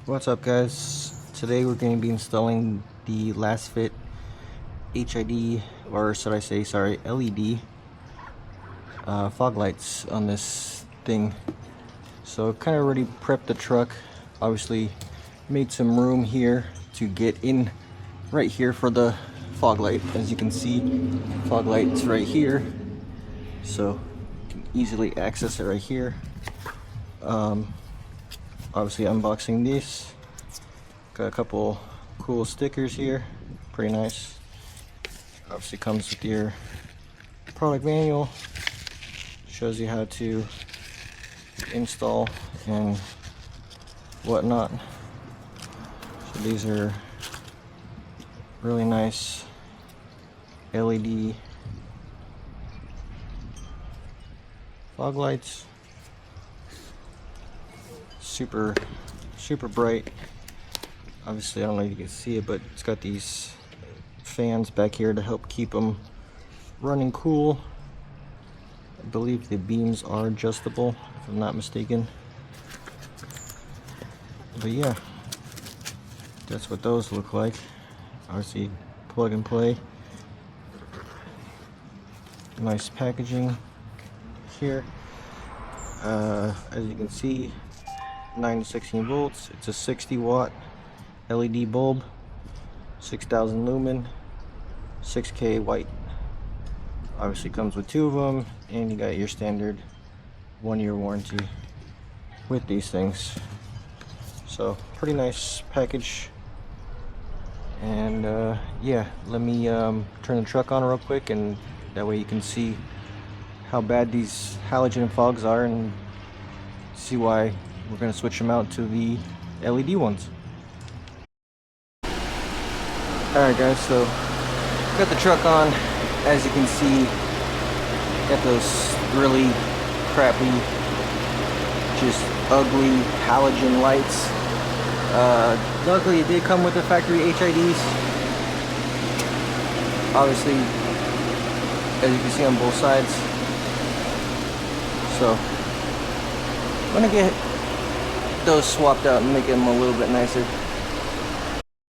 What's up, guys? Today we're going to be installing the Lasfit HID, or should I say, sorry, LED fog lights on this thing. So kind of already prepped the truck. Obviously made some room here to get in right here for the fog light. As you can see, fog light's right here, so you can easily access it right here. Obviously unboxing these. Got a couple cool stickers here, pretty nice. Obviously comes with your product manual, shows you how to install and whatnot. So these are really nice LED fog lights. Super bright. Obviously I don't know if you can see it, but it's got these fans back here to help keep them running cool. I believe the beams are adjustable, if I'm not mistaken. But yeah, that's what those look like. Obviously plug and play. Nice packaging here. As you can see, 9 to 16 volts. It's a 60 watt LED bulb, 6,000 lumen, 6K white. Obviously comes with 2 of them, and you got your standard 1-year warranty with these things. So pretty nice package. And yeah, let me turn the truck on real quick, and that way you can see how bad these halogen fogs are and see why we're going to switch them out to the LED ones. Alright guys, so got the truck on. As you can see, got those really crappy, just ugly halogen lights. Luckily it did come with the factory HIDs. Obviously, as you can see on both sides. So I'm gonna get those swapped out and make them a little bit nicer.